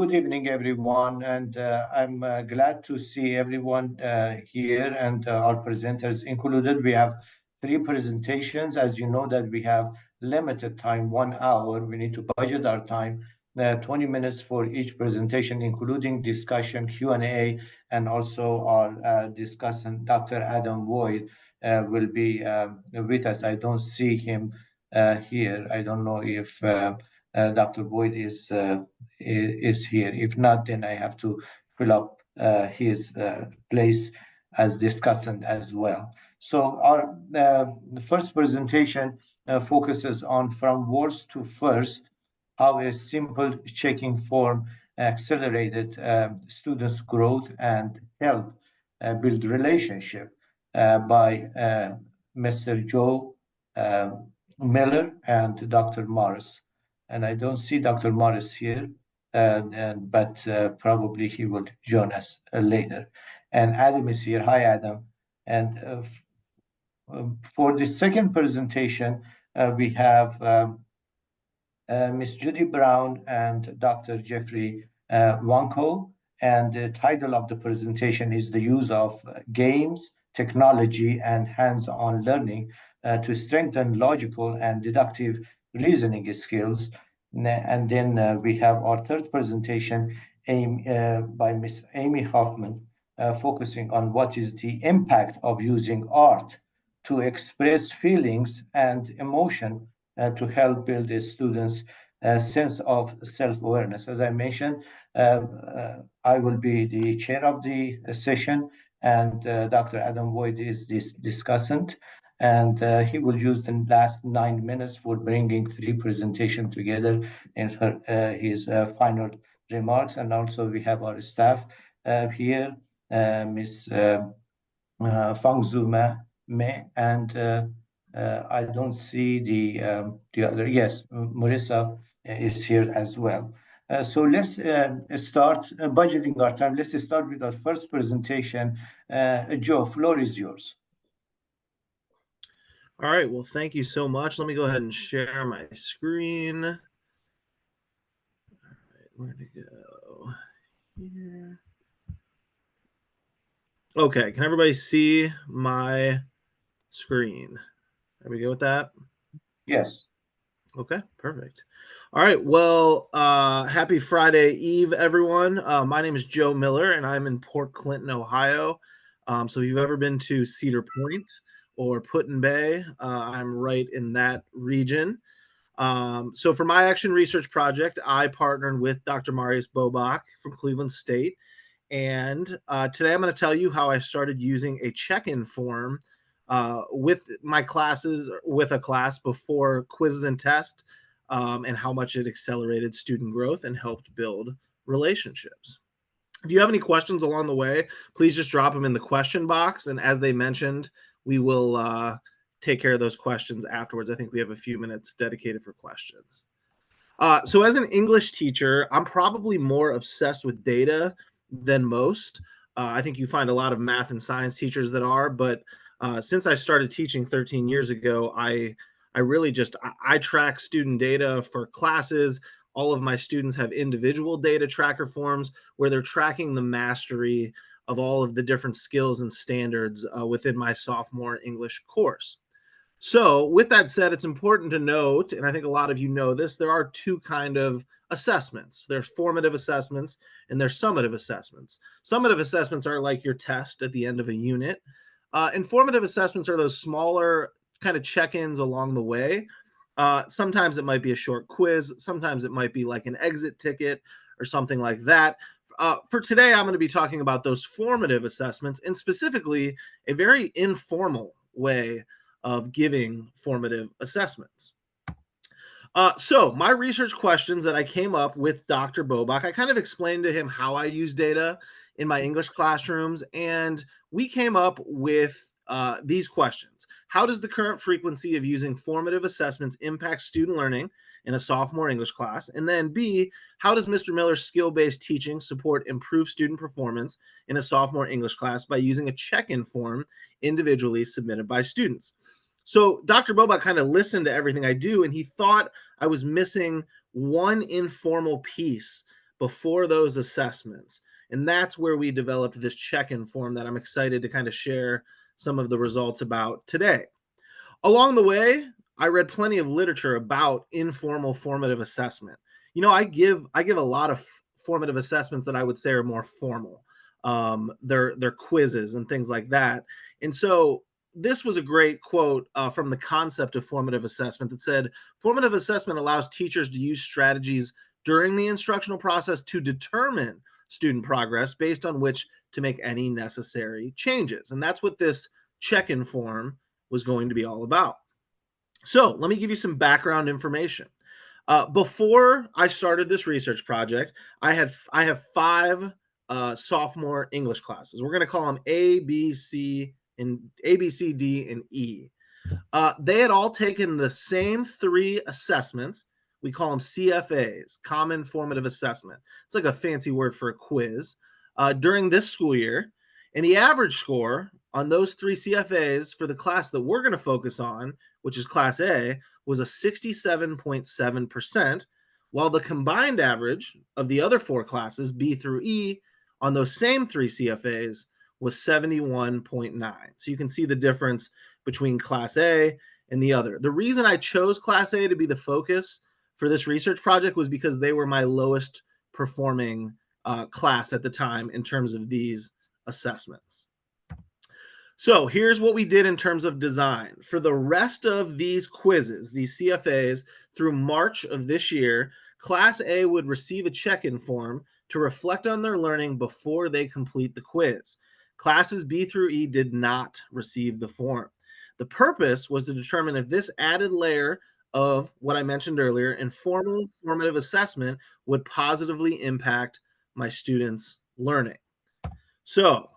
good evening, everyone, and I'm glad to see everyone here and our presenters included. We have three presentations. As you know that we have limited time, 1 hour. We need to budget our time, 20 minutes for each presentation, including discussion, Q&A, and also our discussant, Dr. Adam Boyd, will be with us. I don't see him here. I don't know if Dr. Boyd is here. If not, then I have to fill up his place as discussant as well. So our the first presentation focuses on from worst to first, how a simple checking form accelerated students' growth and help build relationship by Mr. Joe uh, Miller and Dr. Morris. And I don't see Dr. Morris here, but probably he will join us later. And Adam is here. Hi, Adam. And for the second presentation, we have Ms. Judy Brown and Dr. Jeffrey Wanko. And the title of the presentation is the use of games, technology, and hands-on learning to strengthen logical and deductive reasoning skills. And then we have our third presentation by Ms. Amy Hoffman, focusing on what is the impact of using art to express feelings and emotion to help build a student's sense of self-awareness. As I mentioned, I will be the chair of the session, and Dr. Adam Boyd is this discussant, and he will use the last 9 minutes for bringing three presentations together in his final remarks. And also we have our staff here, Ms. Fangzuma Me, and I don't see the other. Yes, Marissa is here as well. So let's start budgeting our time. Let's start with our first presentation. Joe, floor is yours. All right. Well, thank you so much. Let me go ahead and share my screen. All right, where to go? Here. Okay. Can everybody see my screen? There we go with that. Yes. Okay, perfect. All right. Well, happy Friday Eve, everyone. My name is Joe Miller, and I'm in Port Clinton, Ohio. So if you've ever been to Cedar Point or Put-in-Bay, I'm right in that region. So for my action research project, I partnered with Dr. Marius Bobach from Cleveland State. And today I'm going to tell you how I started using a check-in form with my classes, with a class before quizzes and tests, and how much it accelerated student growth and helped build relationships. If you have any questions along the way, please just drop them in the question box. And as they mentioned, we will take care of those questions afterwards. I think we have a few minutes dedicated for questions. So as an English teacher, I'm probably more obsessed with data than most. I think you find a lot of math and science teachers that are, but since I started teaching 13 years ago, I really I track student data for classes. All of my students have individual data tracker forms where they're tracking the mastery of all of the different skills and standards within my sophomore English course. So with that said, it's important to note, and I think a lot of you know this, there are two kind of assessments. There's formative assessments and there's summative assessments. Summative assessments are like your test at the end of a unit. Informative assessments are those smaller kind of check-ins along the way. Sometimes it might be a short quiz. Sometimes it might be like an exit ticket or something like that. For today, I'm going to be talking about those formative assessments and specifically a very informal way of giving formative assessments. So my research questions that I came up with Dr. Bobach, I kind of explained to him how I use data in my English classrooms, and we came up with these questions. How does the current frequency of using formative assessments impact student learning in a sophomore English class? And then B, how does Mr. Miller's skill-based teaching support improved student performance in a sophomore English class by using a check-in form individually submitted by students? So Dr. Bobach kind of listened to everything I do, and he thought I was missing one informal piece before those assessments. And that's where we developed this check-in form that I'm excited to kind of share some of the results about today. Along the way, I read plenty of literature about informal formative assessment. I give a lot of formative assessments that I would say are more formal. They're quizzes and things like that. And so this was a great quote from the concept of formative assessment that said, formative assessment allows teachers to use strategies during the instructional process to determine student progress based on which to make any necessary changes. And that's what this check-in form was going to be all about. So let me give you some background information. Before I started this research project, I have 5 sophomore English classes. We're going to call them A, B, C, D, and E. They had all taken the same 3 assessments. We call them CFAs, Common Formative Assessment. It's like a fancy word for a quiz during this school year. And the average score on those 3 CFAs for the class that we're going to focus on, which is Class A, was a 67.7%, while the combined average of the other 4 classes, B through E, on those same 3 CFAs was 71.9. So you can see the difference between Class A and the other. The reason I chose Class A to be the focus for this research project was because they were my lowest performing class at the time in terms of these assessments. So here's what we did in terms of design. For the rest of these quizzes, these CFAs, through March of this year, Class A would receive a check-in form to reflect on their learning before they complete the quiz. Classes B through E did not receive the form. The purpose was to determine if this added layer of what I mentioned earlier, informal formative assessment, would positively impact my students' learning. So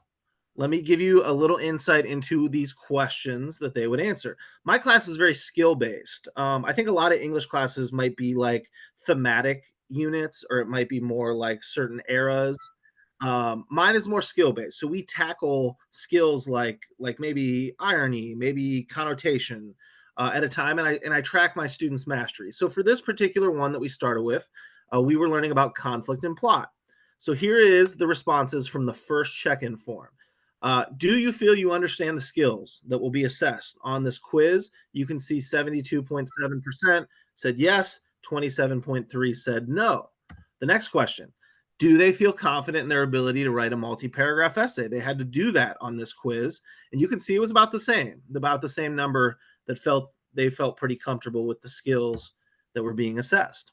let me give you a little insight into these questions that they would answer. My class is very skill-based. I think a lot of English classes might be like thematic units, or it might be more like certain eras. Mine is more skill-based. So we tackle skills like maybe irony, maybe connotation at a time, and I track my students' mastery. So for this particular one that we started with, we were learning about conflict and plot. So here is the responses from the first check-in form. Do you feel you understand the skills that will be assessed on this quiz? You can see 72.7% said yes, 27.3% said no. The next question, do they feel confident in their ability to write a multi-paragraph essay? They had to do that on this quiz, and you can see it was about the same number that they felt pretty comfortable with the skills that were being assessed.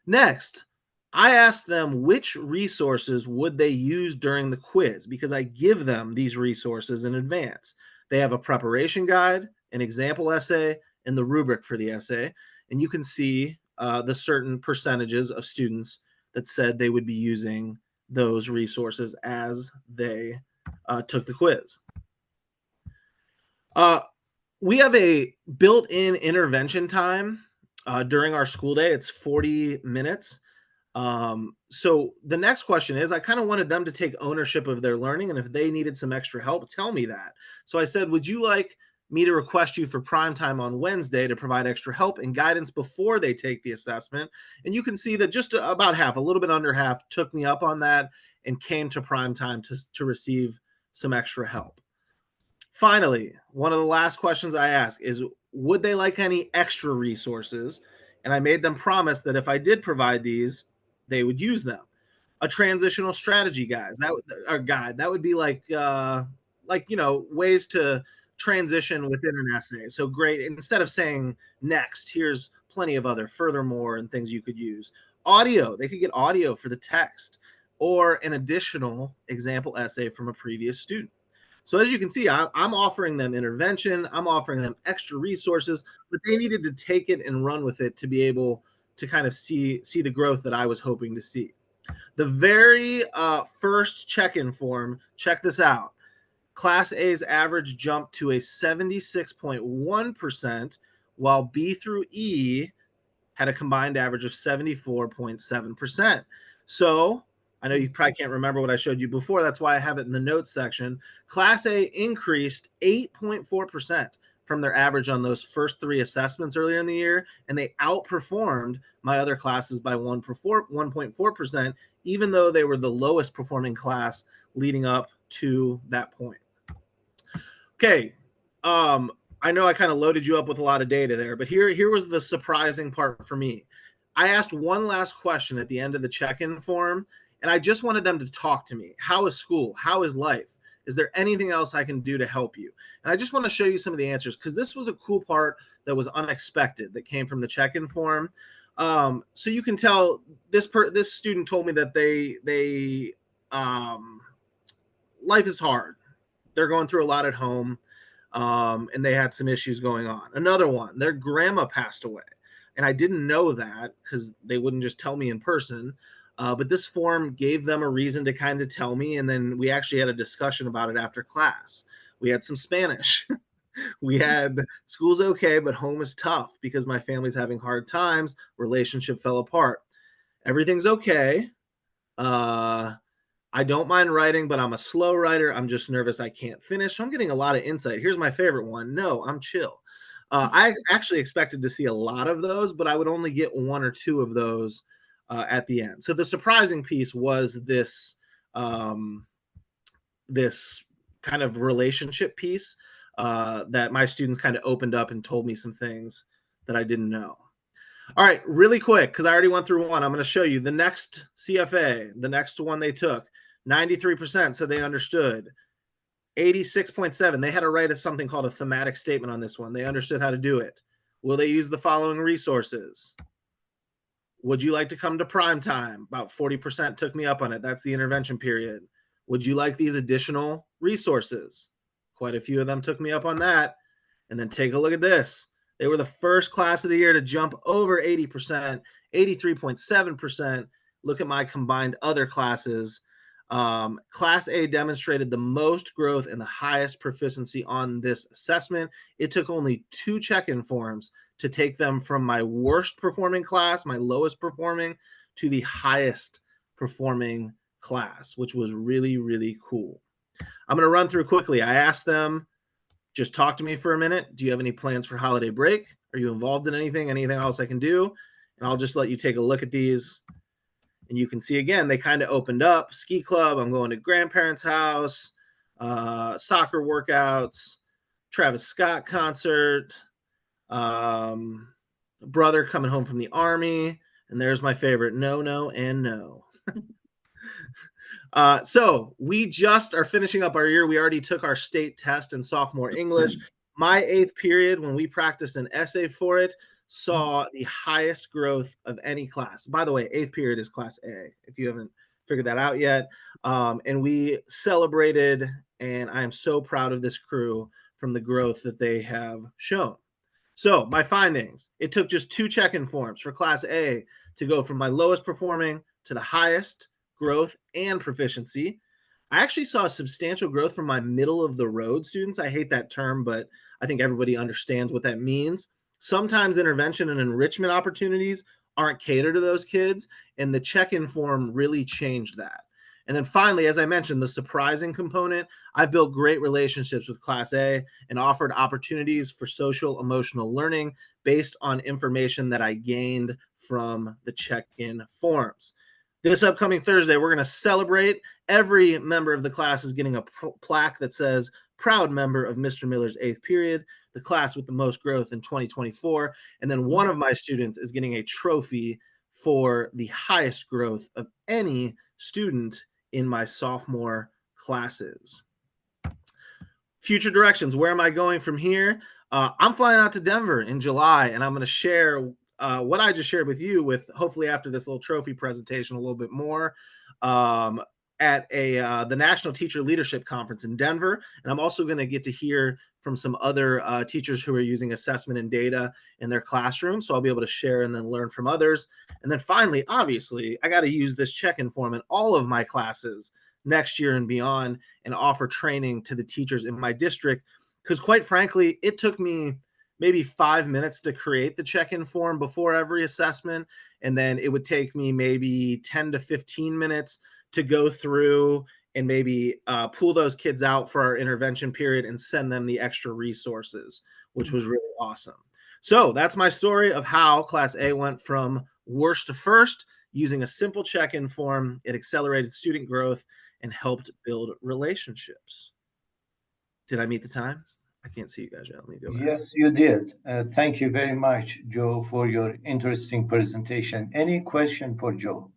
Next, I asked them which resources would they use during the quiz, because I give them these resources in advance. They have a preparation guide, an example essay, and the rubric for the essay. And you can see the certain percentages of students that said they would be using those resources as they took the quiz. We have a built-in intervention time during our school day. It's 40 minutes. So the next question is, I kind of wanted them to take ownership of their learning, and if they needed some extra help, tell me that. So I said, would you like me to request you for prime time on Wednesday to provide extra help and guidance before they take the assessment? And you can see that just about half, a little bit under half, took me up on that and came to prime time to receive some extra help. Finally, one of the last questions I ask is, would they like any extra resources? And I made them promise that if I did provide these, they would use them. A transitional strategy guide that would be like ways to transition within an essay. So great, instead of saying next, here's plenty of other furthermore and things you could use. Audio, they could get audio for the text, or an additional example essay from a previous student. So as you can see, I'm offering them intervention, I'm offering them extra resources, but they needed to take it and run with it to be able to kind of see the growth that I was hoping to see. The very first check-in form, check this out. Class A's average jumped to a 76.1%, while B through E had a combined average of 74.7%. So I know you probably can't remember what I showed you before. That's why I have it in the notes section. Class A increased 8.4% from their average on those first 3 assessments earlier in the year, and they outperformed my other classes by 1.4%, even though they were the lowest performing class leading up to that point. Okay, I know I kind of loaded you up with a lot of data there, but here was the surprising part for me. I asked one last question at the end of the check-in form, and I just wanted them to talk to me. How is school? How is life? Is there anything else I can do to help you? And I just want to show you some of the answers, because this was a cool part that was unexpected that came from the check-in form. So you can tell this student told me that they life is hard. They're going through a lot at home, and they had some issues going on. Another one, their grandma passed away. And I didn't know that because they wouldn't just tell me in person. But this form gave them a reason to kind of tell me. And then we actually had a discussion about it after class. We had some Spanish. We had school's okay, but home is tough because my family's having hard times. Relationship fell apart. Everything's okay. I don't mind writing, but I'm a slow writer. I'm just nervous I can't finish. So I'm getting a lot of insight. Here's my favorite one. No, I'm chill. I actually expected to see a lot of those, but I would only get 1 or 2 of those at the end. So the surprising piece was this this kind of relationship piece that my students kind of opened up and told me some things that I didn't know. All right, really quick, because I already went through one. I'm going to show you the next CFA, the next one they took. 93% said they understood. 86.7, they had to write something called a thematic statement on this one. They understood how to do it. Will they use the following resources? Would you like to come to prime time? About 40% took me up on it. That's the intervention period. Would you like these additional resources? Quite a few of them took me up on that. And then take a look at this. They were the first class of the year to jump over 80%, 83.7%. Look at my combined other classes. Class A demonstrated the most growth and the highest proficiency on this assessment. It took only 2 check-in forms to take them from my worst performing class, my lowest performing, to the highest performing class, which was really, really cool. I'm going to run through quickly. I asked them, just talk to me for a minute. Do you have any plans for holiday break? Are you involved in anything else I can do? And I'll just let you take a look at these. And you can see, again, they kind of opened up. Ski club, I'm going to grandparents' house, soccer workouts, Travis Scott concert, brother coming home from the army. And there's my favorite, no, no, and no. So we just are finishing up our year. We already took our state test in sophomore English. My 8th period, when we practiced an essay for it, saw the highest growth of any class. By the way, 8th period is class A, if you haven't figured that out yet. And we celebrated, and I am so proud of this crew from the growth that they have shown. So my findings, it took just 2 check-in forms for class A to go from my lowest performing to the highest growth and proficiency. I actually saw substantial growth from my middle of the road students. I hate that term, but I think everybody understands what that means. Sometimes intervention and enrichment opportunities aren't catered to those kids, and the check-in form really changed that. And then finally, as I mentioned, the surprising component, I've built great relationships with Class A and offered opportunities for social emotional learning based on information that I gained from the check-in forms. This upcoming Thursday, we're going to celebrate. Every member of the class is getting a plaque that says, proud member of Mr. Miller's 8th period, the class with the most growth in 2024. And then one of my students is getting a trophy for the highest growth of any student in my sophomore classes. Future directions. Where am I going from here? I'm flying out to Denver in July, and I'm going to share what I just shared with you, with hopefully after this little trophy presentation a little bit more, at the National Teacher Leadership Conference in Denver. And I'm also going to get to hear from some other teachers who are using assessment and data in their classroom. So I'll be able to share and then learn from others. And then finally, obviously, I got to use this check-in form in all of my classes next year and beyond and offer training to the teachers in my district. Because quite frankly, it took me maybe 5 minutes to create the check-in form before every assessment. And then it would take me maybe 10 to 15 minutes to go through and maybe pull those kids out for our intervention period and send them the extra resources, which was really awesome. So that's my story of how Class A went from worst to first using a simple check-in form. It accelerated student growth and helped build relationships. Did I meet the time? I can't see you guys yet. Let me go back. Yes, you did. Thank you very much, Joe, for your interesting presentation. Any question for Joe?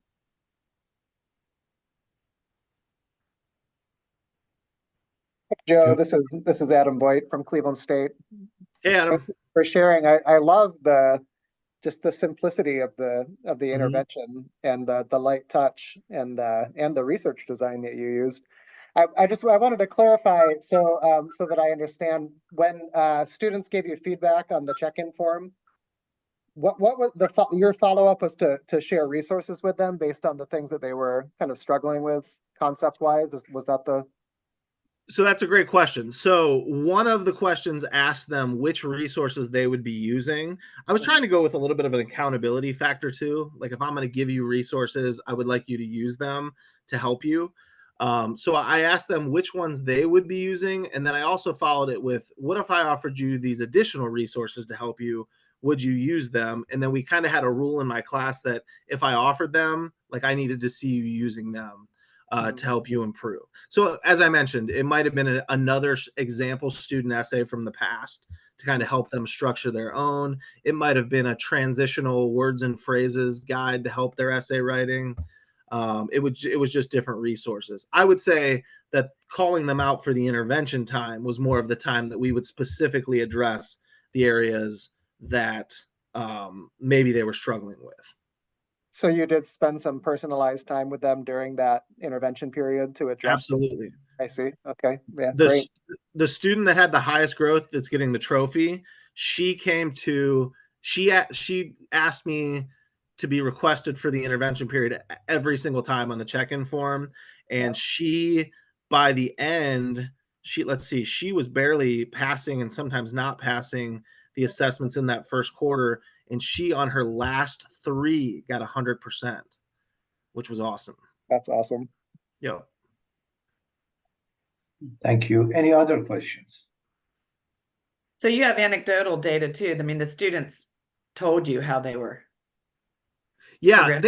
Joe, Joe? this is Adam Boyd from Cleveland State. Hey, Thank Adam. you for sharing. I love just the simplicity of the intervention and the light touch and the research design that you used. I wanted to clarify so that I understand when students gave you feedback on the check-in form. What was your follow-up was to share resources with them based on the things that they were kind of struggling with concept-wise? Was that the So that's a great question. So one of the questions asked them which resources they would be using. I was trying to go with a little bit of an accountability factor too. Like if I'm going to give you resources, I would like you to use them to help you. So I asked them which ones they would be using. And then I also followed it with, what if I offered you these additional resources to help you? Would you use them? And then we kind of had a rule in my class that if I offered them, like I needed to see you using them. To help you improve. So as I mentioned, it might have been another example student essay from the past to kind of help them structure their own. It might have been a transitional words and phrases guide to help their essay writing. It was just different resources. I would say that calling them out for the intervention time was more of the time that we would specifically address the areas that maybe they were struggling with. So you did spend some personalized time with them during that intervention period to address them? Absolutely. I see. Okay. Yeah, the great. the student that had the highest growth that's getting the trophy, she asked me to be requested for the intervention period every single time on the check-in form, and she by the end she was barely passing and sometimes not passing the assessments in that first quarter, and she on her last 3 got 100%, which was awesome. That's awesome. Yeah. Thank you. Any other questions? So you have anecdotal data too. I mean, the students told you how they were. Yeah,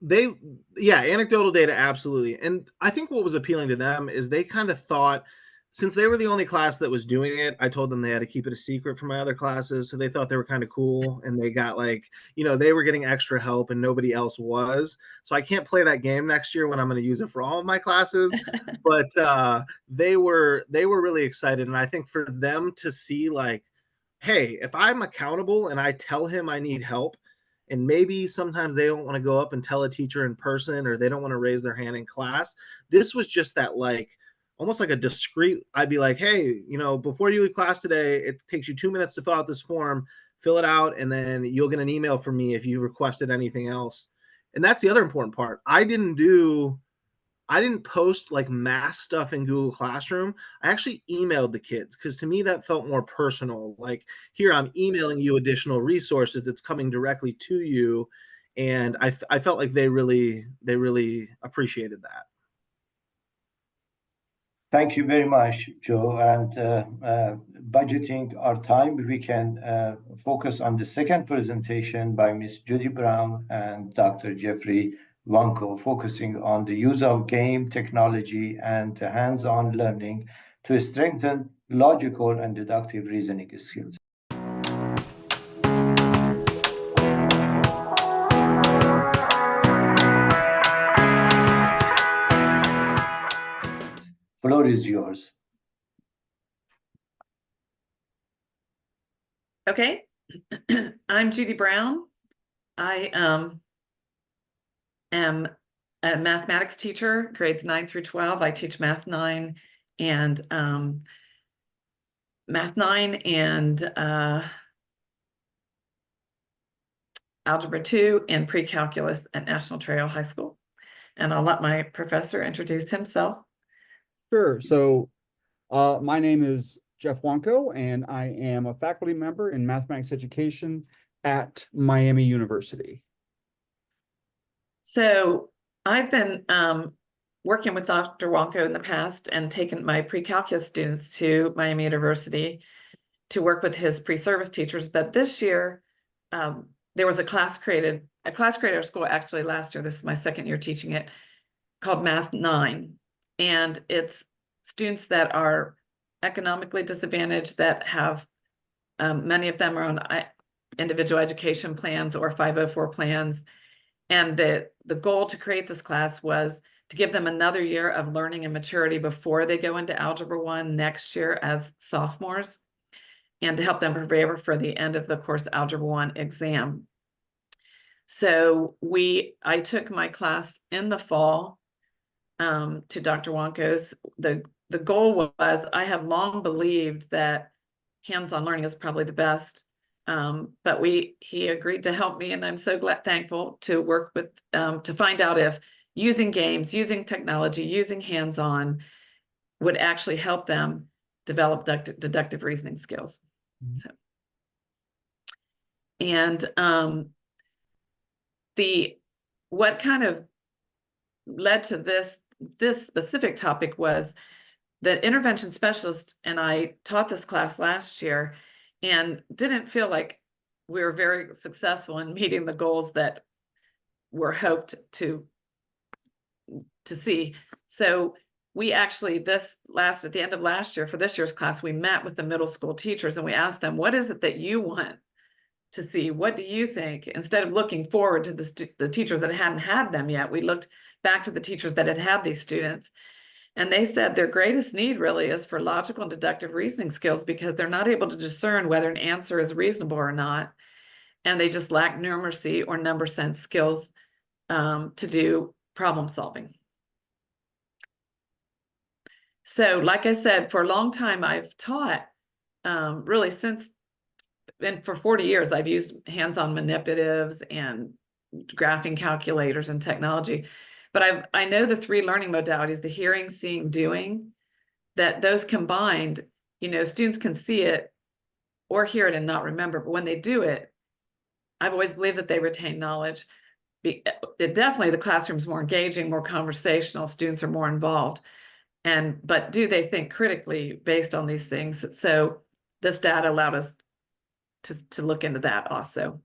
anecdotal data, absolutely. And I think what was appealing to them is they kind of thought, since they were the only class that was doing it, I told them they had to keep it a secret from my other classes. So they thought they were kind of cool, and they got they were getting extra help and nobody else was. So I can't play that game next year when I'm going to use it for all of my classes. But they were really excited. And I think for them to see hey, if I'm accountable and I tell him I need help, and maybe sometimes they don't want to go up and tell a teacher in person, or they don't want to raise their hand in class. This was just that almost like a discreet, I'd be like, hey, before you leave class today, it takes you 2 minutes to fill out this form, fill it out, and then you'll get an email from me if you requested anything else. And that's the other important part. I didn't post mass stuff in Google Classroom. I actually emailed the kids because to me that felt more personal. Here, I'm emailing you additional resources. It's coming directly to you. And I felt like they really appreciated that. Thank you very much, Joe. And budgeting our time, we can focus on the second presentation by Ms. Judy Brown and Dr. Jeffrey Wanko, focusing on the use of game technology and hands-on learning to strengthen logical and deductive reasoning skills. Floor is yours. Okay. I'm Judy Brown. I am a mathematics teacher, grades 9 through 12. I teach math 9 and algebra 2 and pre-calculus at National Trail High School. And I'll let my professor introduce himself. Sure. So my name is Jeff Wanko, and I am a faculty member in mathematics education at Miami University. So I've been working with Dr. Wonko in the past and taken my pre-calculus students to Miami University to work with his pre-service teachers. But this year, there was a class created at our school actually last year. This is my second year teaching it, called Math 9. And it's students that are economically disadvantaged, that have, many of them are on individual education plans or 504 plans. And the goal to create this class was to give them another year of learning and maturity before they go into Algebra 1 next year as sophomores, and to help them prepare for the end of the course Algebra 1 exam. So I took my class in the fall to Dr. Wonko's. The goal was, I have long believed that hands-on learning is probably the best. But he agreed to help me, and I'm so thankful to work with, to find out if using games, using technology, using hands-on would actually help them develop deductive reasoning skills. Mm-hmm. So, and what kind of led to this specific topic was the intervention specialist, and I taught this class last year and didn't feel like we were very successful in meeting the goals that were hoped to see. So we actually, at the end of last year, for this year's class, we met with the middle school teachers and we asked them, what is it that you want to see? What do you think? Instead of looking forward to the teachers that hadn't had them yet, we looked back to the teachers that had had these students. And they said their greatest need really is for logical and deductive reasoning skills, because they're not able to discern whether an answer is reasonable or not. And they just lack numeracy or number sense skills to do problem solving. So like I said, for a long time, I've taught really and for 40 years, I've used hands-on manipulatives and graphing calculators and technology. But I know the 3 learning modalities, the hearing, seeing, doing, that those combined, students can see it or hear it and not remember. But when they do it, I've always believed that they retain knowledge. Definitely the classroom's more engaging, more conversational, students are more involved. But do they think critically based on these things? So this data allowed us to look into that also.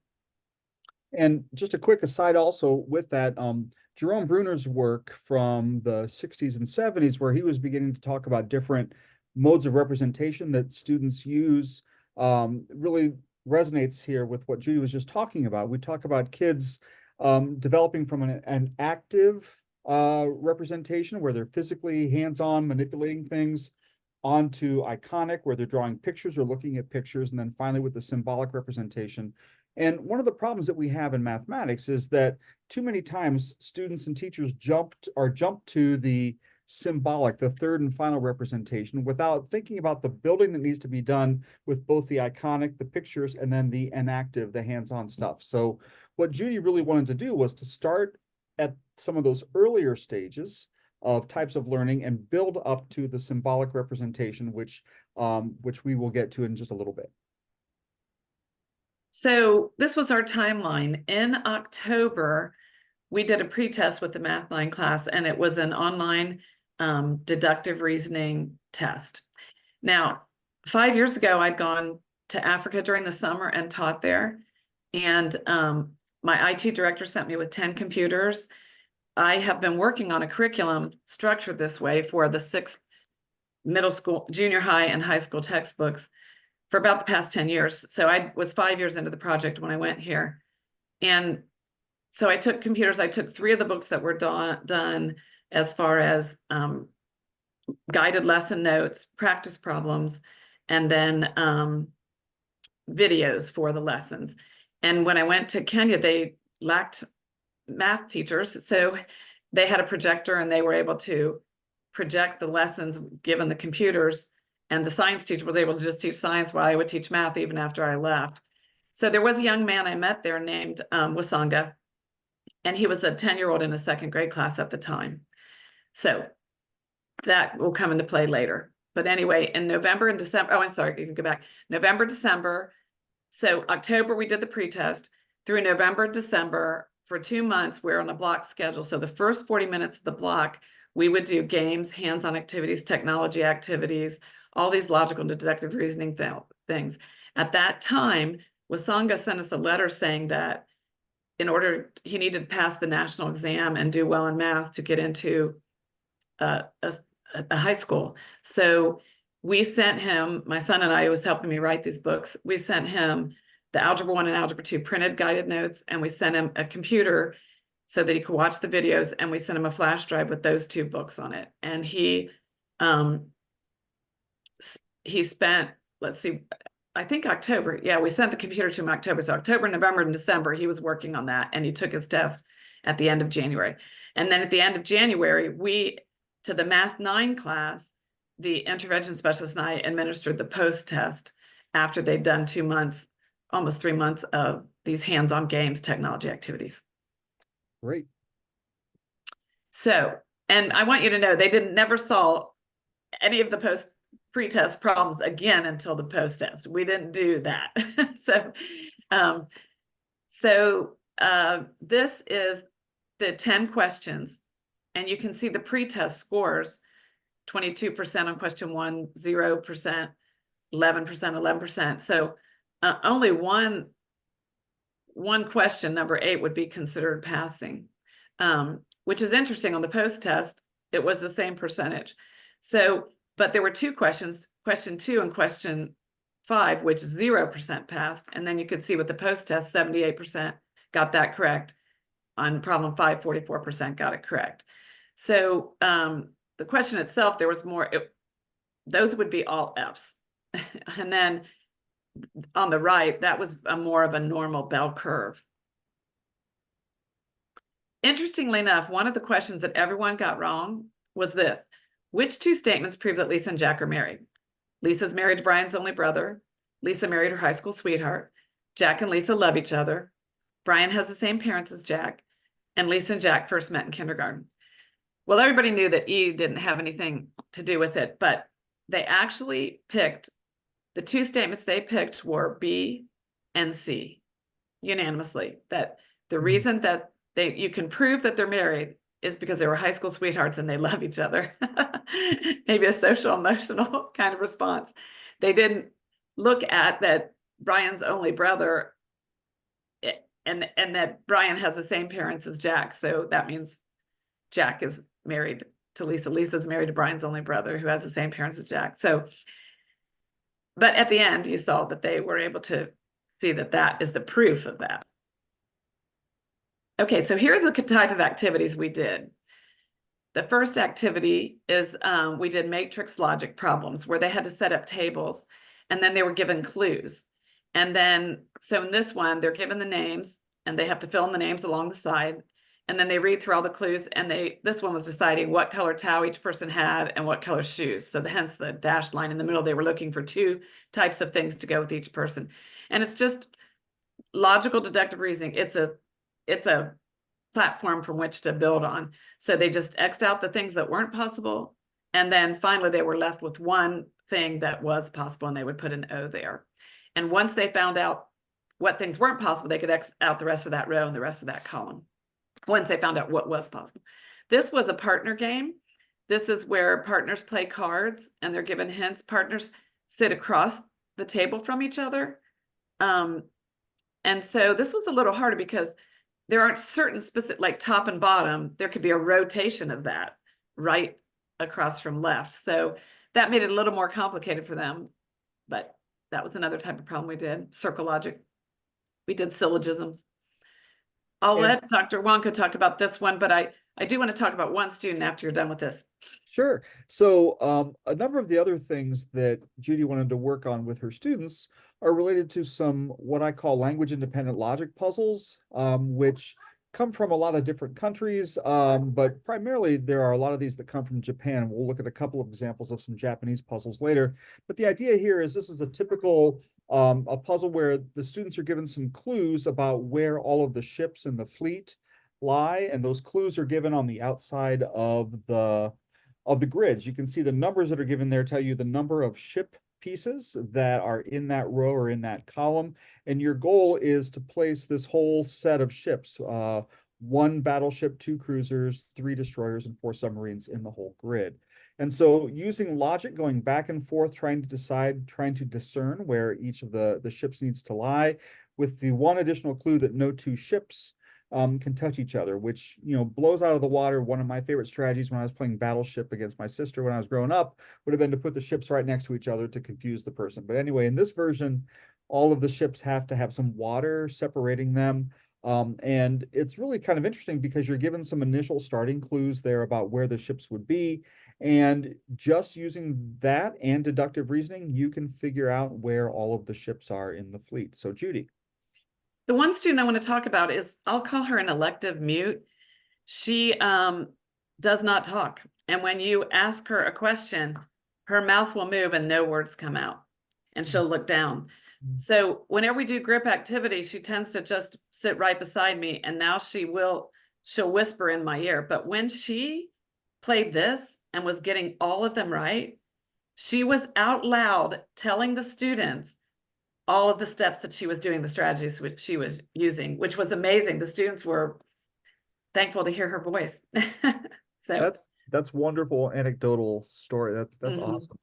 And just a quick aside also with that, Jerome Bruner's work from the 60s and 70s, where he was beginning to talk about different modes of representation that students use, really resonates here with what Judy was just talking about. We talk about kids developing from an active representation, where they're physically hands-on manipulating things, onto iconic, where they're drawing pictures or looking at pictures, and then finally with the symbolic representation. And one of the problems that we have in mathematics is that too many times students and teachers jump to the symbolic, the third and final representation, without thinking about the building that needs to be done with both the iconic, the pictures, and then the inactive, the hands-on stuff. So what Judy really wanted to do was to start at some of those earlier stages of types of learning and build up to the symbolic representation, which we will get to in just a little bit. So this was our timeline. In October, we did a pretest with the Math 9 class, and it was an online deductive reasoning test. Now, 5 years ago, I'd gone to Africa during the summer and taught there. And my IT director sent me with 10 computers. I have been working on a curriculum structured this way for the 6 middle school, junior high, and high school textbooks for about the past 10 years. So I was 5 years into the project when I went here. And so I took computers. I took 3 of the books that were done as far as guided lesson notes, practice problems, and then videos for the lessons. And when I went to Kenya, they lacked math teachers. So they had a projector and they were able to project the lessons given the computers. And the science teacher was able to just teach science while I would teach math even after I left. So there was a young man I met there named Wasanga, and he was a 10-year-old in a 2nd grade class at the time. So that will come into play later. But anyway, in November and December, oh, I'm sorry, you can go back. November, December. So October, we did the pretest. Through November, December, for 2 months, we're on a block schedule. So the first 40 minutes of the block we would do games, hands-on activities, technology activities, all these logical and deductive reasoning things. At that time, Wasonga sent us a letter saying that in order, he needed to pass the national exam and do well in math to get into a high school. So we sent him, my son and I, who was helping me write these books, we sent him the Algebra 1 and Algebra 2 printed guided notes, and we sent him a computer so that he could watch the videos, and we sent him a flash drive with those 2 books on it. And he spent, let's see, I think October. Yeah, we sent the computer to him in October. So October, November, and December, he was working on that, and he took his test at the end of January. And then at the end of January, to the Math 9 class, the intervention specialist and I administered the post-test after they'd done 2 months, almost 3 months of these hands-on games, technology activities. Great. So, and I want you to know, they never saw any of the pre-test problems again until the post-test. We didn't do that. This is the 10 questions, and you can see the pre-test scores: 22% on question 1, 0%, 11%, 11%. So only one question, number 8, would be considered passing, which is interesting. On the post-test, it was the same percentage. So, but there were 2 questions, question 2 and question 5, which 0% passed. And then you could see with the post-test, 78% got that correct. On problem 5, 44% got it correct. So the question itself, there was more, those would be all Fs. And then on the right, that was more of a normal bell curve. Interestingly enough, one of the questions that everyone got wrong was this: which 2 statements prove that Lisa and Jack are married? Lisa's married to Brian's only brother. Lisa married her high school sweetheart. Jack and Lisa love each other. Brian has the same parents as Jack. And Lisa and Jack first met in kindergarten. Well, everybody knew that E didn't have anything to do with it, but they actually picked, the 2 statements they picked were B and C unanimously. That the reason that you can prove that they're married is because they were high school sweethearts and they love each other. Maybe a social emotional kind of response. They didn't look at that Brian's only brother and that Brian has the same parents as Jack. So that means Jack is married to Lisa. Lisa's married to Brian's only brother who has the same parents as Jack. So, but at the end, you saw that they were able to see that that is the proof of that. Okay, so here are the type of activities we did. The first activity is we did matrix logic problems where they had to set up tables and then they were given clues. And then, so in this one, they're given the names and they have to fill in the names along the side. And then they read through all the clues and this one was deciding what color towel each person had and what color shoes. So hence the dashed line in the middle, they were looking for 2 types of things to go with each person. And it's just logical deductive reasoning. It's a platform from which to build on. So they just X'd out the things that weren't possible. And then finally they were left with one thing that was possible and they would put an O there. And once they found out what things weren't possible, they could X out the rest of that row and the rest of that column. Once they found out what was possible. This was a partner game. This is where partners play cards and they're given hints. Partners sit across the table from each other. And so this was a little harder because there aren't certain specific, like top and bottom, there could be a rotation of that right across from left. So that made it a little more complicated for them. But that was another type of problem we did. Circle logic. We did syllogisms. I'll let Dr. Wonka talk about this one, but I do want to talk about one student after you're done with this. Sure. So a number of the other things that Judy wanted to work on with her students are related to some what I call language independent logic puzzles, which come from a lot of different countries, but primarily there are a lot of these that come from Japan. We'll look at a couple of examples of some Japanese puzzles later. But the idea here is this is a typical a puzzle where the students are given some clues about where all of the ships in the fleet lie, and those clues are given on the outside of the grids. You can see the numbers that are given there tell you the number of ship pieces that are in that row or in that column, and your goal is to place this whole set of ships, 1 battleship, 2 cruisers, 3 destroyers, and 4 submarines in the whole grid. And so using logic, going back and forth, trying to discern where each of the ships needs to lie, with the one additional clue that no 2 ships can touch each other, which, blows out of the water. One of my favorite strategies when I was playing Battleship against my sister when I was growing up would have been to put the ships right next to each other to confuse the person. But anyway, in this version, all of the ships have to have some water separating them. And it's really kind of interesting because you're given some initial starting clues there about where the ships would be. And just using that and deductive reasoning, you can figure out where all of the ships are in the fleet. So Judy. The one student I want to talk about is, I'll call her an elective mute. She does not talk. And when you ask her a question, her mouth will move and no words come out. And she'll look down. So whenever we do group activity, she tends to just sit right beside me. And now she'll whisper in my ear. But when she played this and was getting all of them right, she was out loud telling the students all of the steps that she was doing, the strategies which she was using, which was amazing. The students were thankful to hear her voice. So that's wonderful anecdotal story. That's awesome.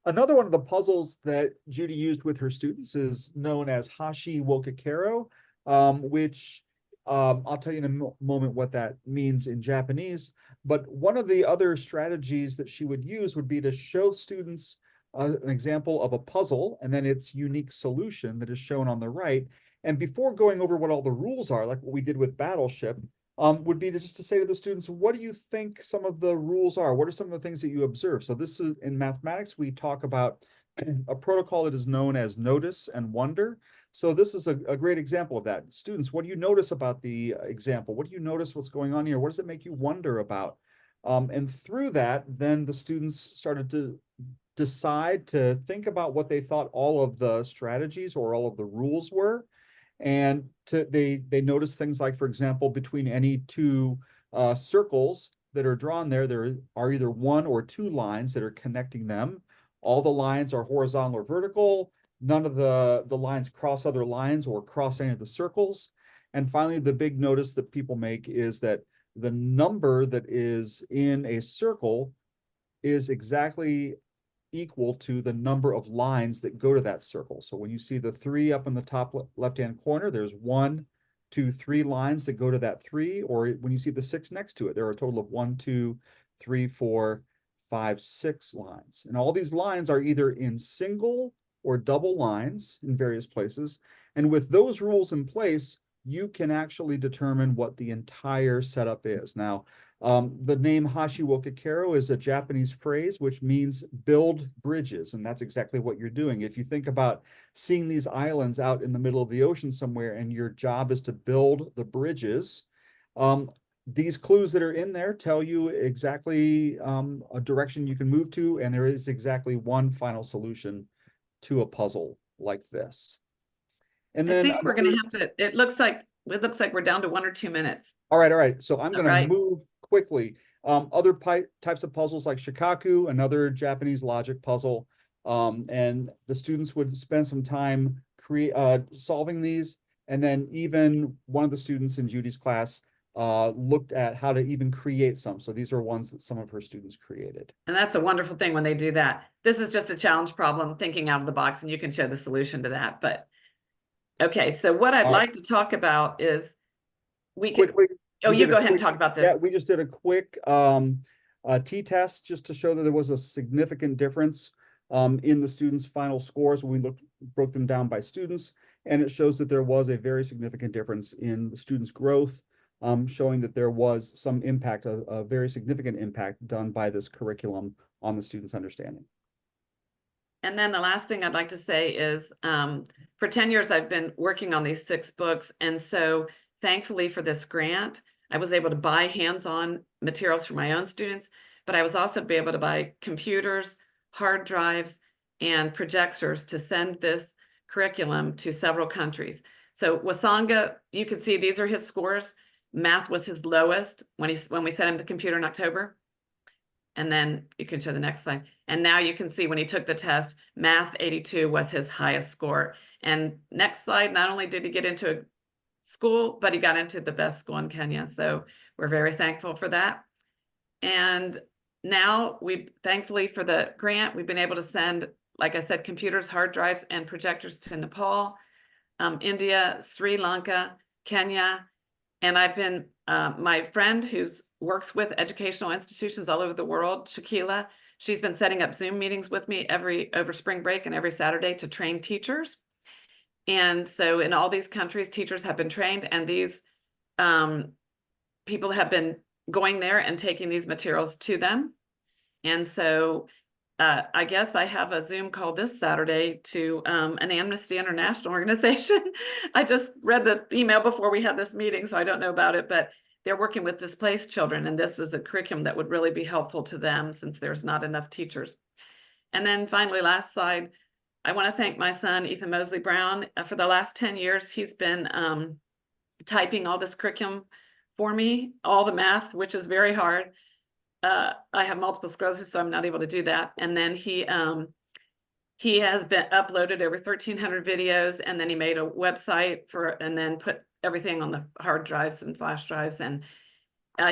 Another one of the puzzles that Judy used with her students is known as Hashi Wokakero, which I'll tell you in a moment what that means in Japanese. But one of the other strategies that she would use would be to show students an example of a puzzle and then its unique solution that is shown on the right. And before going over what all the rules are, like what we did with Battleship, would be just to say to the students, what do you think some of the rules are? What are some of the things that you observe? So this is, in mathematics, we talk about a protocol that is known as notice and wonder. So this is a great example of that. Students, what do you notice about the example? What do you notice what's going on here? What does it make you wonder about? And through that, then the students started to decide to think about what they thought all of the strategies or all of the rules were. And they notice things like, for example, between any 2 circles that are drawn there are either 1 or 2 lines that are connecting them. All the lines are horizontal or vertical. None of the lines cross other lines or cross any of the circles. And finally, the big notice that people make is that the number that is in a circle is exactly equal to the number of lines that go to that circle. So when you see the 3 up in the top left-hand corner, there's 1, 2, 3 lines that go to that 3. Or when you see the 6 next to it, there are a total of 1, 2, 3, 4, 5, 6 lines. And all these lines are either in single or double lines in various places. And with those rules in place, you can actually determine what the entire setup is. Now, the name Hashi Wokakero is a Japanese phrase which means build bridges, and that's exactly what you're doing. If you think about seeing these islands out in the middle of the ocean somewhere and your job is to build the bridges, these clues that are in there tell you exactly a direction you can move to, and there is exactly one final solution to a puzzle like this. And then I think we're going to have to, it looks like we're down to 1 or 2 minutes. All right. So I'm going to Right. move quickly. Other types of puzzles like Shikaku, another Japanese logic puzzle. And the students would spend some time solving these. And then even one of the students in Judy's class looked at how to even create some. So these are ones that some of her students created. And that's a wonderful thing when they do that. This is just a challenge problem, thinking out of the box, and you can show the solution to that. But okay, so what I'd like to talk about is you go ahead and talk about this. Yeah, we just did a quick t-test just to show that there was a significant difference in the students' final scores when we broke them down by students. And it shows that there was a very significant difference in the students' growth, showing that there was some impact, a very significant impact done by this curriculum on the students' understanding. And then the last thing I'd like to say is for 10 years, I've been working on these 6 books. And so thankfully for this grant, I was able to buy hands-on materials for my own students, but I was also able to buy computers, hard drives, and projectors to send this curriculum to several countries. So Wasanga, you can see these are his scores. Math was his lowest when we sent him the computer in October. And then you can show the next slide. And now you can see when he took the test, math 82 was his highest score. And next slide, not only did he get into school, but he got into the best school in Kenya. So we're very thankful for that. And now thankfully for the grant, we've been able to send, like I said, computers, hard drives, and projectors to Nepal, India, Sri Lanka, Kenya. And I've been, my friend who works with educational institutions all over the world, Shakila, she's been setting up Zoom meetings with me over spring break and every Saturday to train teachers. And so in all these countries, teachers have been trained, and these people have been going there and taking these materials to them. And so I guess I have a Zoom call this Saturday to an Amnesty International organization. I just read the email before we had this meeting, so I don't know about it, but they're working with displaced children, and this is a curriculum that would really be helpful to them since there's not enough teachers. And then finally, last slide, I want to thank my son, Ethan Mosley Brown. For the last 10 years, he's been typing all this curriculum for me, all the math, which is very hard. I have multiple sclerosis, so I'm not able to do that. And then he has been uploaded over 1,300 videos, and then he made a website and then put everything on the hard drives and flash drives. And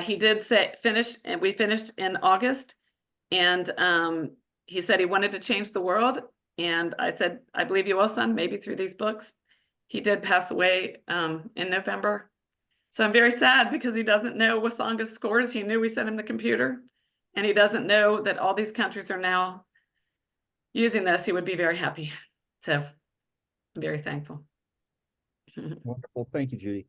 he did finish, and we finished in August. And he said he wanted to change the world. And I said, I believe you will, son, maybe through these books. He did pass away in November. So I'm very sad because he doesn't know Wasanga's scores. He knew we sent him the computer, and he doesn't know that all these countries are now using this. He would be very happy. So I'm very thankful. Wonderful. Thank you, Judy.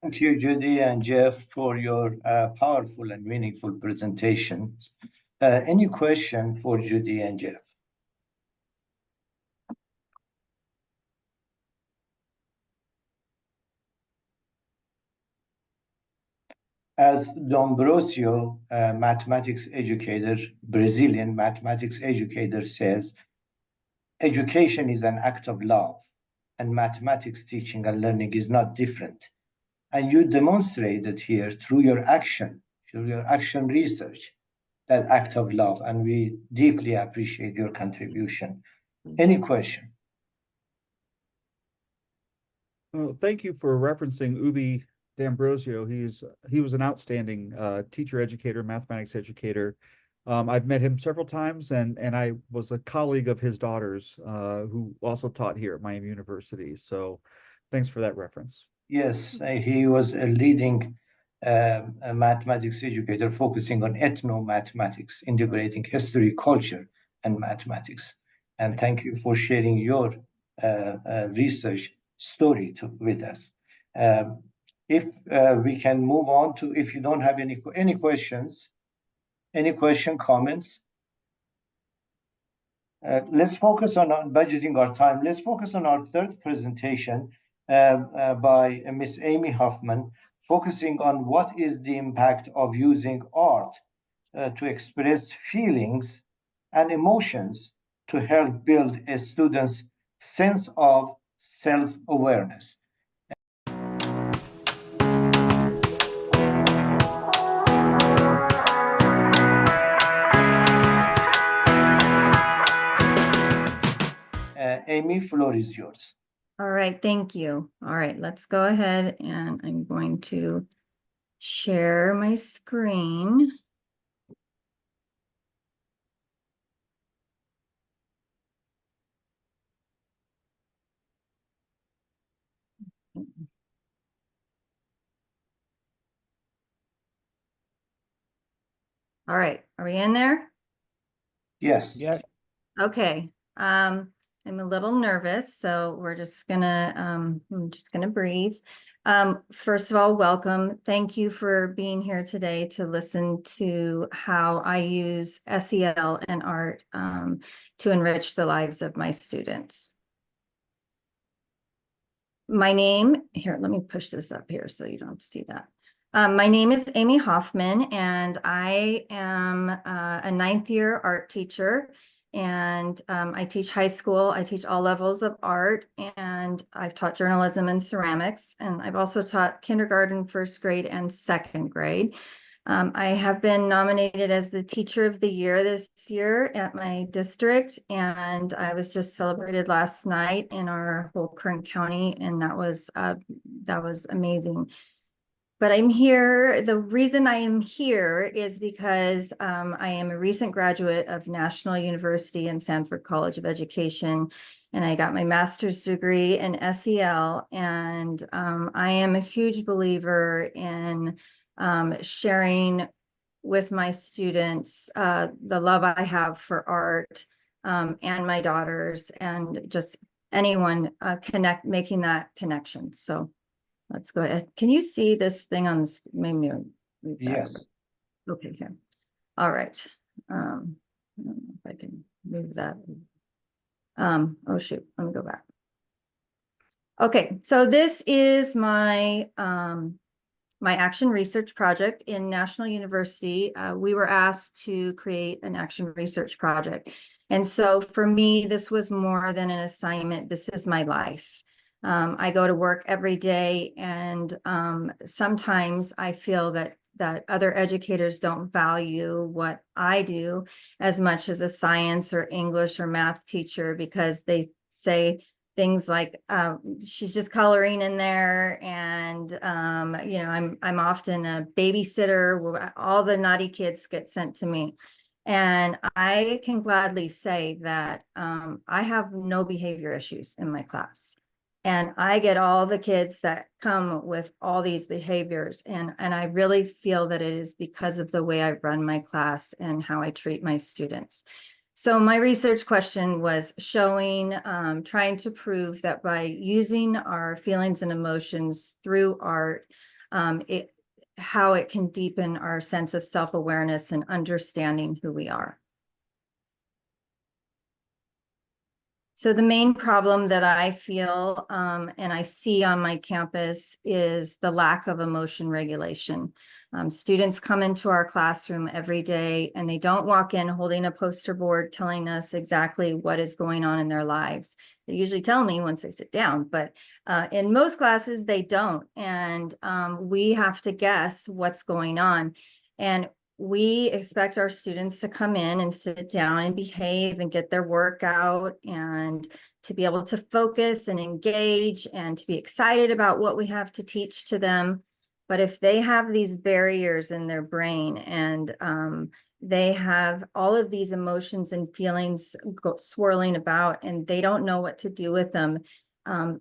Thank you, Judy and Jeff, for your powerful and meaningful presentations. Any question for Judy and Jeff? As D'Ambrosio, mathematics educator, Brazilian mathematics educator, says, education is an act of love, and mathematics teaching and learning is not different. And you demonstrated here through your action research, that act of love, and we deeply appreciate your contribution. Any question? Well, thank you for referencing Ubi D'Ambrosio. He was an outstanding teacher educator, mathematics educator. I've met him several times, and I was a colleague of his daughter's who also taught here at Miami University. So thanks for that reference. Yes, he was a leading a mathematics educator focusing on ethno-mathematics, integrating history, culture, and mathematics. And thank you for sharing your research story with us. If we can move on to, if you don't have any questions, comments? Let's focus on budgeting our time. Let's focus on our third presentation by Miss Amy Hoffman, focusing on what is the impact of using art to express feelings and emotions to help build a student's sense of self-awareness. Amy, floor is yours. All right, thank you. All right, let's go ahead, and I'm going to share my screen. All right, are we in there? Yes. Yes. Okay. I'm a little nervous, so we're just gonna, I'm just gonna breathe. First of all, welcome. Thank you for being here today to listen to how I use SEL and art to enrich the lives of my students. My name, here, let me push this up here so you don't see that. My name is Amy Hoffman, and I am a 9th year art teacher. And I teach high school, I teach all levels of art, and I've taught journalism and ceramics. And I've also taught kindergarten, 1st grade, and 2nd grade. I have been nominated as the Teacher of the Year this year at my district, and I was just celebrated last night in our whole Kern County, and that was amazing. But I'm here, the reason I am here is because I am a recent graduate of National University and Sanford College of Education, and I got my master's degree in SEL, and I am a huge believer in sharing with my students the love I have for art, and my daughters, and just anyone making that connection. So let's go ahead. Can you see this thing on the screen? Maybe move that Yes. over. Okay, here. All right. I don't know if I can move that. Oh shoot, let me go back. Okay, so this is my my action research project in National University. We were asked to create an action research project. And so for me, this was more than an assignment. This is my life. I go to work every day, and sometimes I feel that other educators don't value what I do as much as a science or English or math teacher, because they say things like she's just coloring in there, and you know, I'm often a babysitter where all the naughty kids get sent to me. And I can gladly say that I have no behavior issues in my class. And I get all the kids that come with all these behaviors. And I really feel that it is because of the way I run my class and how I treat my students. So my research question was showing, trying to prove that by using our feelings and emotions through art, how it can deepen our sense of self-awareness and understanding who we are. So the main problem that I feel and I see on my campus is the lack of emotion regulation. Students come into our classroom every day, and they don't walk in holding a poster board telling us exactly what is going on in their lives. They usually tell me once they sit down, but in most classes they don't. And we have to guess what's going on. And we expect our students to come in and sit down and behave and get their work out, and to be able to focus and engage and to be excited about what we have to teach to them. But if they have these barriers in their brain, and they have all of these emotions and feelings swirling about, and they don't know what to do with them,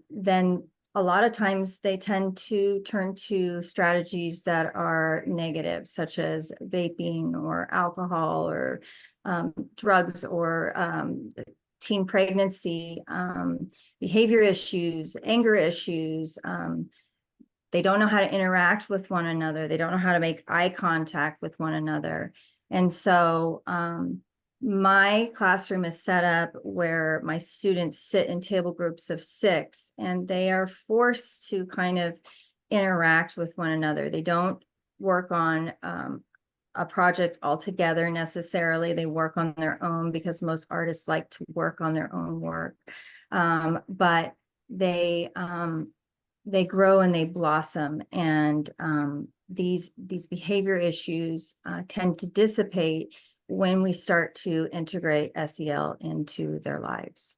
then a lot of times they tend to turn to strategies that are negative, such as vaping or alcohol or drugs, or teen pregnancy, behavior issues, anger issues. They don't know how to interact with one another. They don't know how to make eye contact with one another. And so my classroom is set up where my students sit in table groups of 6, and they are forced to kind of interact with one another. They don't work on a project all together necessarily. They work on their own, because most artists like to work on their own work. But they grow and they blossom, and these behavior issues tend to dissipate when we start to integrate SEL into their lives.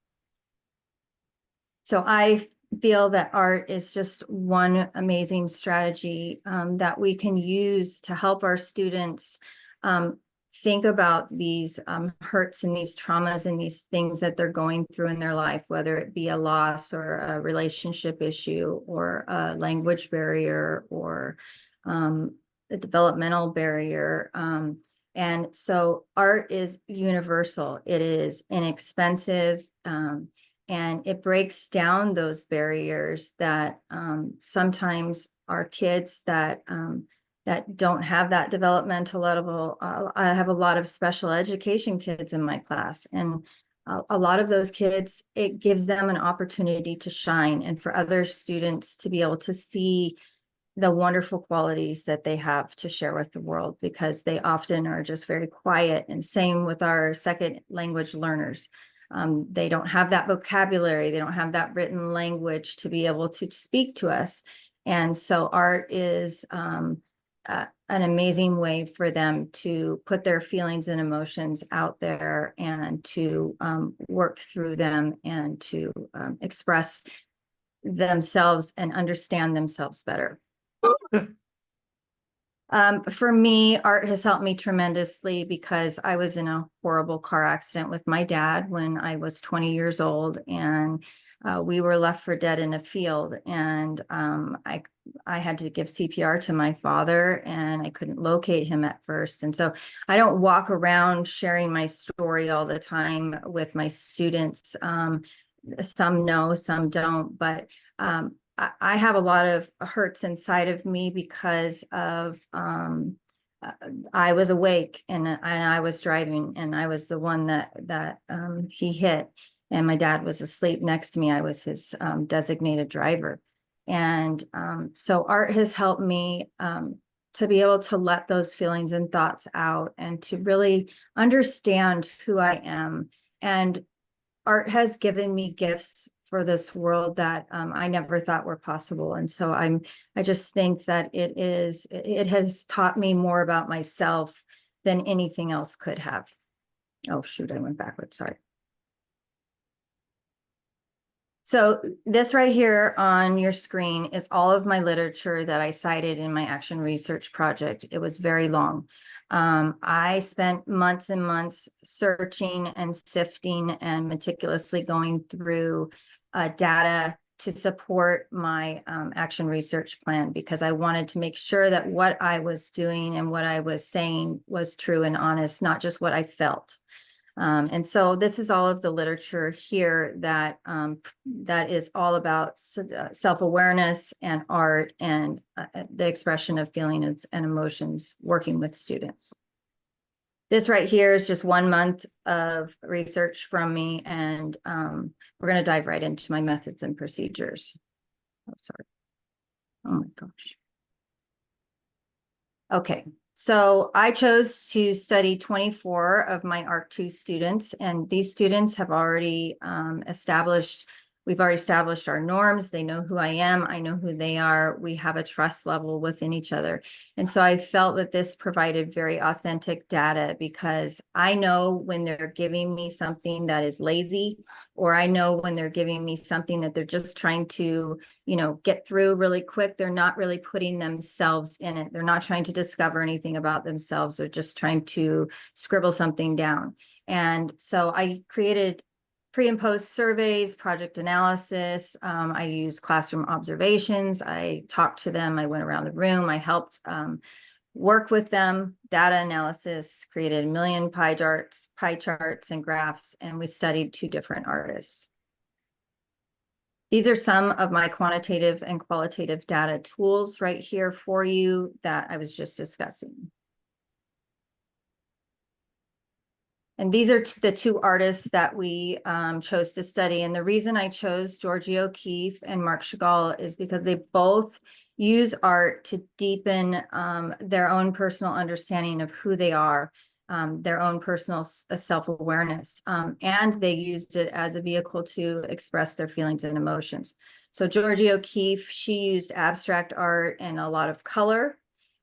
So I feel that art is just one amazing strategy that we can use to help our students think about these hurts and these traumas and these things that they're going through in their life, whether it be a loss or a relationship issue or a language barrier or a developmental barrier. And so art is universal. It is inexpensive, and it breaks down those barriers that sometimes our kids that don't have that developmental level. I have a lot of special education kids in my class, and a lot of those kids, it gives them an opportunity to shine, and for other students to be able to see the wonderful qualities that they have to share with the world, because they often are just very quiet. And same with our second language learners. They don't have that vocabulary. They don't have that written language to be able to speak to us. And so art is an amazing way for them to put their feelings and emotions out there and to work through them and to express themselves and understand themselves better. For me, art has helped me tremendously because I was in a horrible car accident with my dad when I was 20 years old, and we were left for dead in a field. And I had to give CPR to my father, and I couldn't locate him at first. And so I don't walk around sharing my story all the time with my students. Some know, some don't, but I have a lot of hurts inside of me because of I was awake and I was driving, and I was the one that he hit, and my dad was asleep next to me. I was his designated driver. And so art has helped me to be able to let those feelings and thoughts out and to really understand who I am. And art has given me gifts for this world that I never thought were possible. And so I just think that it has taught me more about myself than anything else could have. Oh, shoot, I went backwards, sorry. So this right here on your screen is all of my literature that I cited in my action research project. It was very long. I spent months and months searching and sifting and meticulously going through data to support my action research plan, because I wanted to make sure that what I was doing and what I was saying was true and honest, not just what I felt. And so this is all of the literature here that that is all about self-awareness and art and the expression of feelings and emotions working with students. This right here is just 1 month of research from me, and we're going to dive right into my methods and procedures. Oh, sorry. Oh my gosh. Okay. So I chose to study 24 of my Art 2 students, and these students have already we've already established our norms. They know who I am. I know who they are. We have a trust level within each other. And so I felt that this provided very authentic data, because I know when they're giving me something that is lazy, or I know when they're giving me something that they're just trying to, get through really quick. They're not really putting themselves in it. They're not trying to discover anything about themselves. They're just trying to scribble something down. And so I created pre and post surveys, project analysis. I used classroom observations. I talked to them. I went around the room. I helped work with them, data analysis, created a million pie charts and graphs, and we studied 2 different artists. These are some of my quantitative and qualitative data tools right here for you that I was just discussing. And these are the 2 artists that we chose to study. And the reason I chose Georgie O'Keeffe and Marc Chagall is because they both use art to deepen their own personal understanding of who they are, their own personal self-awareness. And they used it as a vehicle to express their feelings and emotions. So Georgie O'Keeffe, she used abstract art and a lot of color.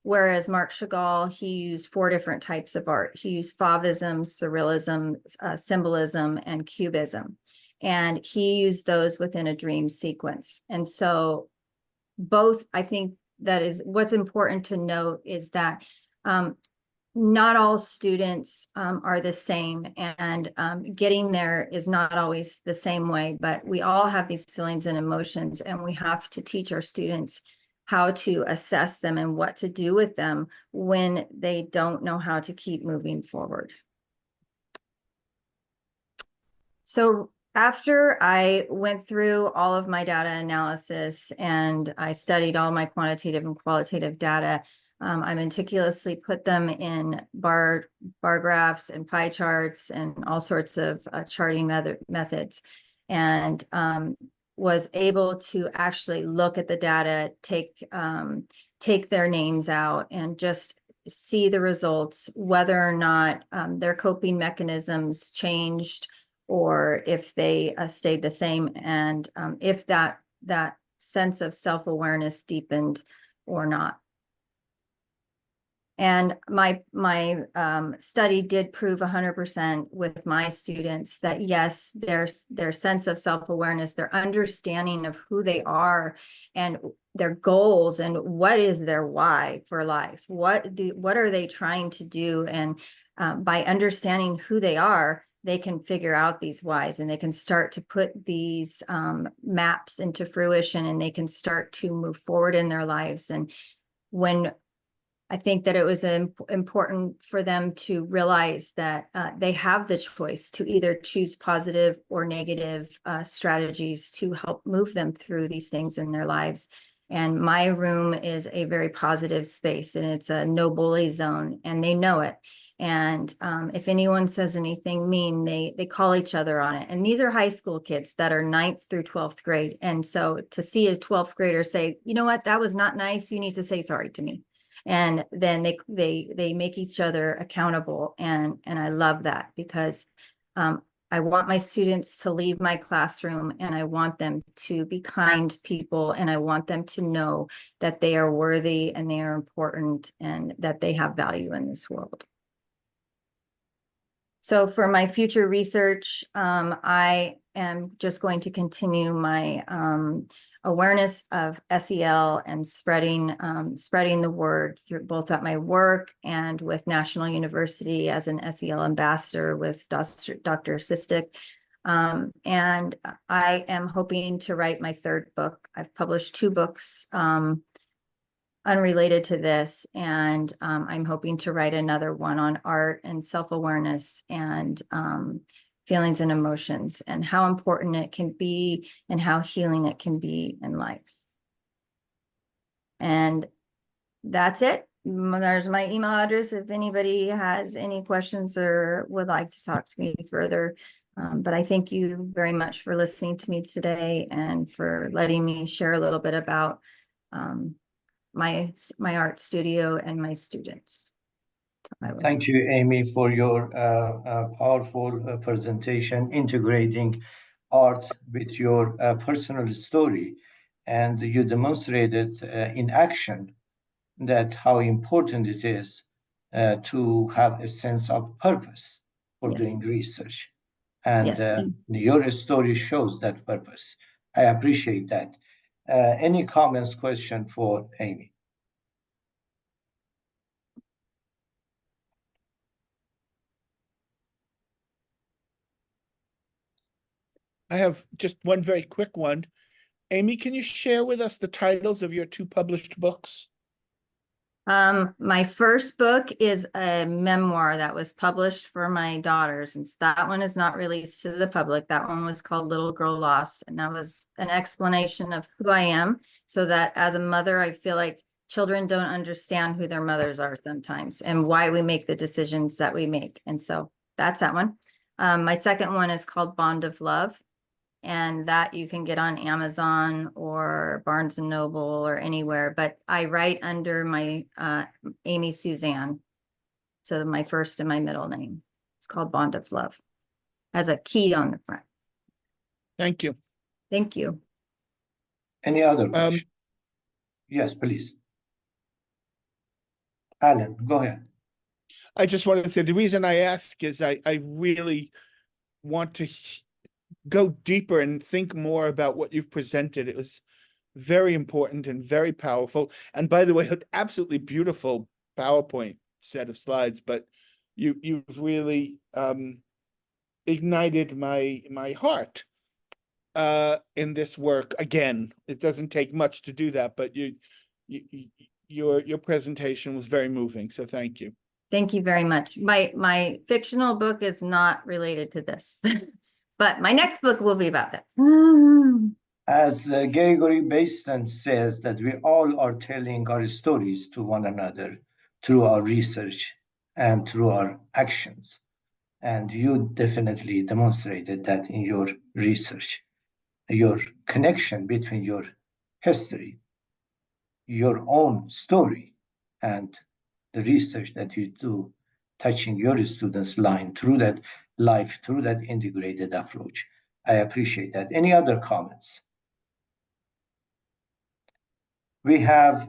Whereas Marc Chagall, he used 4 different types of art. He used Fauvism, Surrealism, Symbolism, and Cubism. And he used those within a dream sequence. And so both, I think that is what's important to note, is that not all students are the same, and getting there is not always the same way, but we all have these feelings and emotions, and we have to teach our students how to assess them and what to do with them when they don't know how to keep moving forward. So after I went through all of my data analysis and I studied all my quantitative and qualitative data, I meticulously put them in bar graphs and pie charts and all sorts of charting methods, and was able to actually look at the data, take their names out, and just see the results, whether or not their coping mechanisms changed or if they stayed the same, and if that sense of self-awareness deepened or not. And my study did prove 100% with my students that yes, their sense of self-awareness, their understanding of who they are and their goals and what is their why for life, what are they trying to do, and by understanding who they are, they can figure out these whys, and they can start to put these maps into fruition, and they can start to move forward in their lives. And when I think that it was important for them to realize that they have the choice to either choose positive or negative strategies to help move them through these things in their lives. And my room is a very positive space, and it's a no bully zone, and they know it. And if anyone says anything mean, they call each other on it. And these are high school kids that are 9th through 12th grade. And so to see a 12th grader say, you know what, that was not nice, you need to say sorry to me. And then they make each other accountable. And I love that, because I want my students to leave my classroom, and I want them to be kind people, and I want them to know that they are worthy and they are important and that they have value in this world. So for my future research, I am just going to continue my awareness of SEL and spreading the word through both at my work and with National University as an SEL ambassador with Dr. Sistik. And I am hoping to write my 3rd book. I've published 2 books unrelated to this, and I'm hoping to write another one on art and self-awareness and feelings and emotions, and how important it can be and how healing it can be in life. And that's it. There's my email address if anybody has any questions or would like to talk to me further. But I thank you very much for listening to me today and for letting me share a little bit about my art studio and my students. Thank you, Amy, for your powerful presentation, integrating art with your personal story. And you demonstrated in action that how important it is to have a sense of purpose for Yes. doing research. And Yes. your story shows that purpose. I appreciate that. Any comments, question for Amy? I have just one very quick one. Amy, can you share with us the titles of your 2 published books? My first book is a memoir that was published for my daughters, and that one is not released to the public. That one was called Little Girl Lost, and that was an explanation of who I am, so that as a mother, I feel like children don't understand who their mothers are sometimes and why we make the decisions that we make. And so that's that one. My second one is called Bond of Love, and that you can get on Amazon or Barnes and Noble or anywhere, but I write under my Amy Suzanne. So my first and my middle name. It's called Bond of Love. Has a key on the front. Thank you. Thank you. Any other question? Yes, please. Alan, go ahead. I just wanted to say, the reason I ask is I really want to go deeper and think more about what you've presented. It was very important and very powerful. And by the way, an absolutely beautiful PowerPoint set of slides, but you've really ignited my heart in this work. Again, it doesn't take much to do that, but your presentation was very moving. So thank you. Thank you very much. My fictional book is not related to this, but my next book will be about this. As Gregory Basin says, that we all are telling our stories to one another through our research and through our actions. And you definitely demonstrated that in your research, your connection between your history, your own story, and the research that you do, touching your students' through that integrated approach. I appreciate that. Any other comments? We have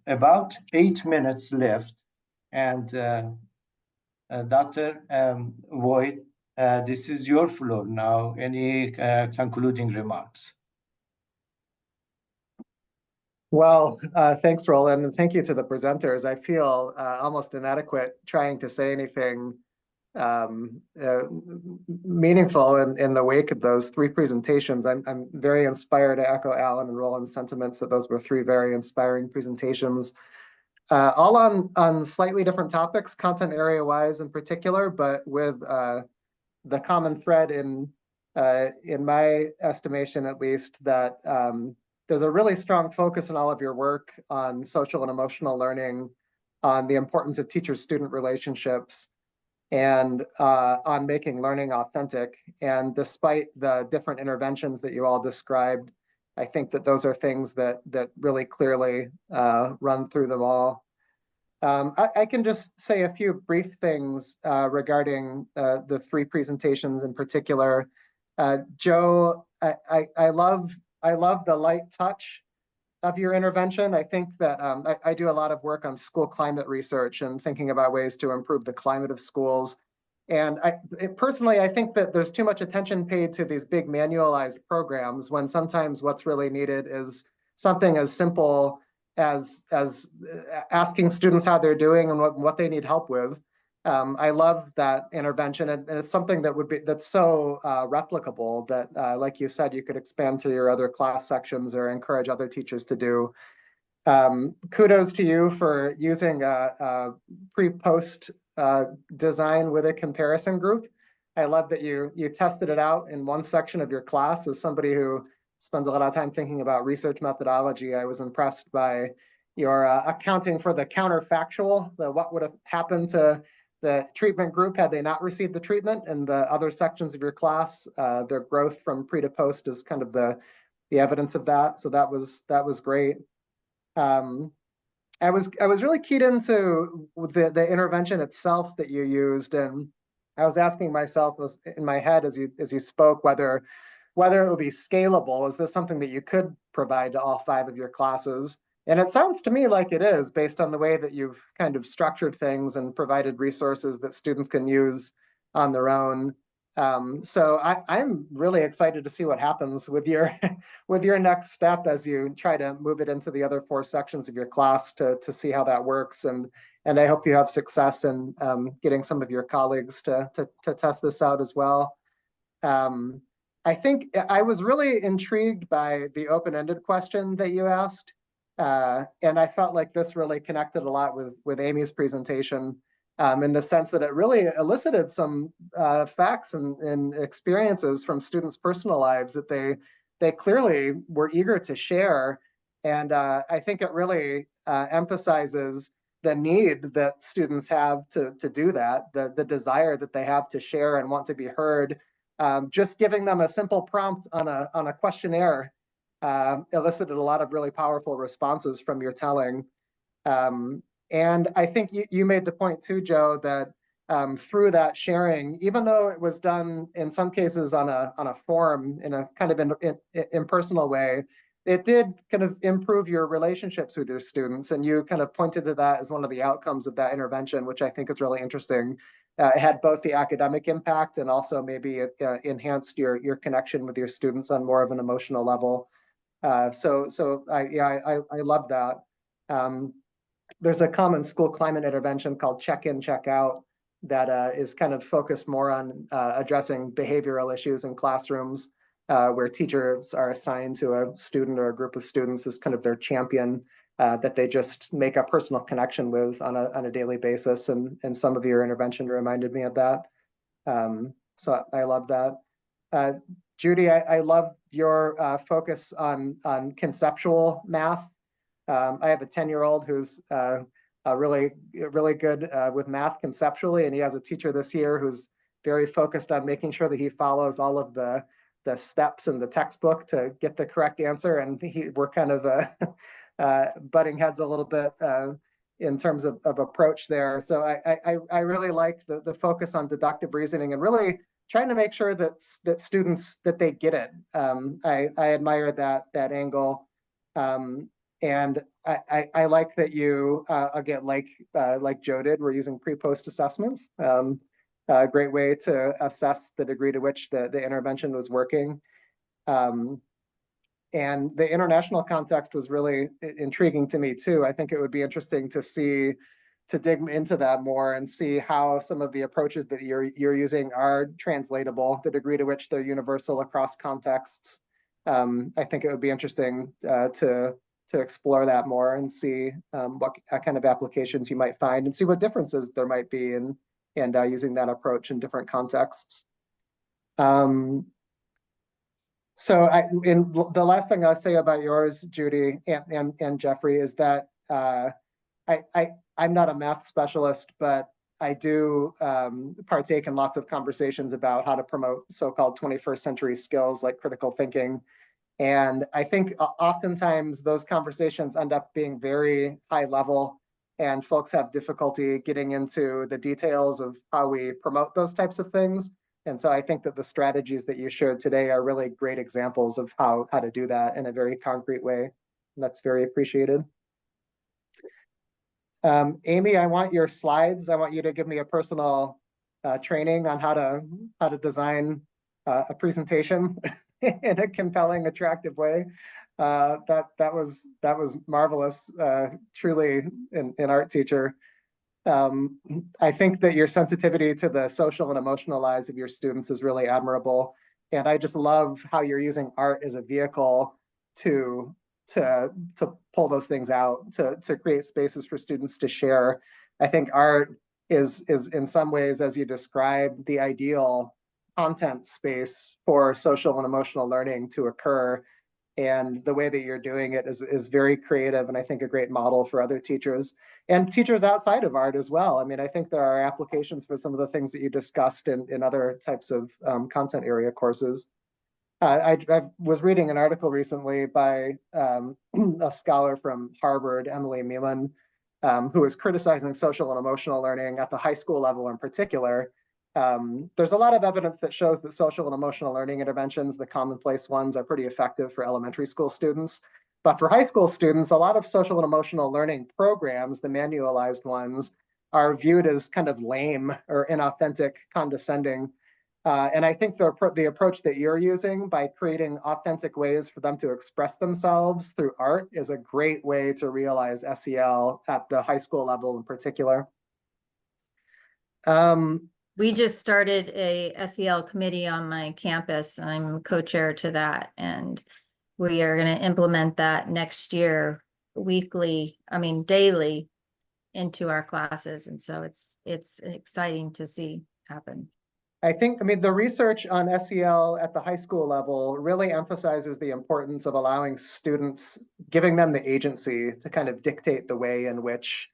about 8 minutes left, And Dr. Voigt, this is your floor now. Any concluding remarks? Well, thanks, Roland, and thank you to the presenters. I feel almost inadequate trying to say anything meaningful in the wake of those three presentations. I'm very inspired to echo Alan and Roland's sentiments that those were three very inspiring presentations, all on slightly different topics, content area wise in particular, but with the common thread in my estimation, at least, that there's a really strong focus in all of your work on social and emotional learning, on the importance of teacher-student relationships, and on making learning authentic. And despite the different interventions that you all described, I think that those are things that really clearly run through them all. I can just say a few brief things regarding the three presentations in particular. Joe, I love the light touch of your intervention. I think that I do a lot of work on school climate research and thinking about ways to improve the climate of schools. And personally, I think that there's too much attention paid to these big manualized programs when sometimes what's really needed is something as simple as asking students how they're doing and what they need help with. I love that intervention, and it's something that's so replicable that, like you said, you could expand to your other class sections or encourage other teachers to do. Kudos to you for using a pre-post design with a comparison group. I love that you tested it out in one section of your class. As somebody who spends a lot of time thinking about research methodology, I was impressed by your accounting for the counterfactual, what would have happened to the treatment group had they not received the treatment, and the other sections of your class, their growth from pre to post is kind of the evidence of that. So that was great. I was really keyed into the intervention itself that you used, and I was asking myself in my head as you spoke whether it would be scalable. Is this something that you could provide to all 5 of your classes? And it sounds to me like it is, based on the way that you've kind of structured things and provided resources that students can use on their own. So I'm really excited to see what happens with your with your next step as you try to move it into the other 4 sections of your class to see how that works. And I hope you have success in getting some of your colleagues to test this out as well. I think I was really intrigued by the open-ended question that you asked. And I felt like this really connected a lot with Amy's presentation, in the sense that it really elicited some facts and experiences from students' personal lives that they clearly were eager to share. And I think it really emphasizes the need that students have to do that, the desire that they have to share and want to be heard. Just giving them a simple prompt on a questionnaire elicited a lot of really powerful responses from your telling. And I think you made the point too, Joe, that through that sharing, even though it was done in some cases on a forum in a kind of impersonal way, it did kind of improve your relationships with your students. And you kind of pointed to that as one of the outcomes of that intervention, which I think is really interesting. It had both the academic impact and also maybe it enhanced your connection with your students on more of an emotional level. So I love that. There's a common school climate intervention called check-in, check-out that is kind of focused more on addressing behavioral issues in classrooms, where teachers are assigned to a student or a group of students as kind of their champion that they just make a personal connection with on a daily basis. And some of your intervention reminded me of that. So I love that. Judy, I love your focus on conceptual math. I have a 10-year-old who's really good with math conceptually, and he has a teacher this year who's very focused on making sure that he follows all of the steps in the textbook to get the correct answer. And we're kind of butting heads a little bit in terms of approach there. So I really like the focus on deductive reasoning and really trying to make sure that students that they get it. I admire that angle. And I like that you, again, like Joe did, we're using pre-post assessments. A great way to assess the degree to which the intervention was working. And the international context was really intriguing to me too. I think it would be interesting to dig into that more and see how some of the approaches that you're using are translatable, the degree to which they're universal across contexts. I think it would be interesting to explore that more and see what kind of applications you might find and see what differences there might be in using that approach in different contexts. So the last thing I'll say about yours, Judy and Jeffrey, is that I'm not a math specialist, but I do partake in lots of conversations about how to promote so-called 21st century skills like critical thinking. And I think oftentimes those conversations end up being very high level, and folks have difficulty getting into the details of how we promote those types of things. And so I think that the strategies that you showed today are really great examples of how to do that in a very concrete way. And that's very appreciated. Amy, I want your slides. I want you to give me a personal training on how to design a presentation in a compelling, attractive way. That was marvelous, truly an art teacher. I think that your sensitivity to the social and emotional lives of your students is really admirable. And I just love how you're using art as a vehicle to pull those things out, to create spaces for students to share. I think art is in some ways, as you described, the ideal content space for social and emotional learning to occur. And the way that you're doing it is very creative, and I think a great model for other teachers and teachers outside of art as well. I mean, I think there are applications for some of the things that you discussed in other types of content area courses. I was reading an article recently by a scholar from Harvard, Emily Meehan, who was criticizing social and emotional learning at the high school level in particular. There's a lot of evidence that shows that social and emotional learning interventions, the commonplace ones, are pretty effective for elementary school students. But for high school students, a lot of social and emotional learning programs, the manualized ones, are viewed as kind of lame or inauthentic, condescending. And I think the approach that you're using by creating authentic ways for them to express themselves through art is a great way to realize SEL at the high school level in particular. We just started a SEL committee on my campus, and I'm co-chair to that. And we are going to implement that next year, daily into our classes. And so it's exciting to see happen. I mean, the research on SEL at the high school level really emphasizes the importance of allowing students, giving them the agency to kind of dictate the way in which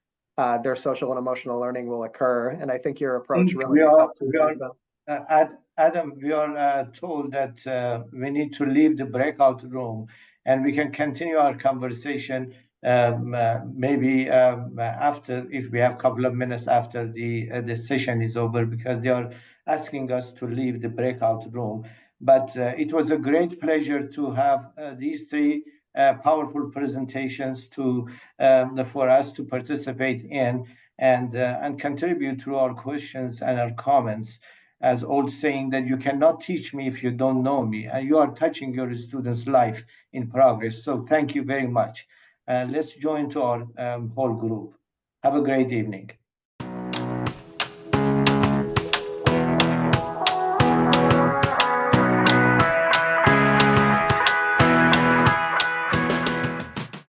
their social and emotional learning will occur. And I think your approach really helps realize that. Adam, we are told that we need to leave the breakout room, and we can continue our conversation maybe after, if we have a couple of minutes after the session is over, because they are asking us to leave the breakout room. But it was a great pleasure to have these three powerful presentations for us to participate in and contribute to our questions and our comments. As old saying that you cannot teach me if you don't know me, and you are touching your students' life in progress. So thank you very much. Let's join to our whole group. Have a great evening.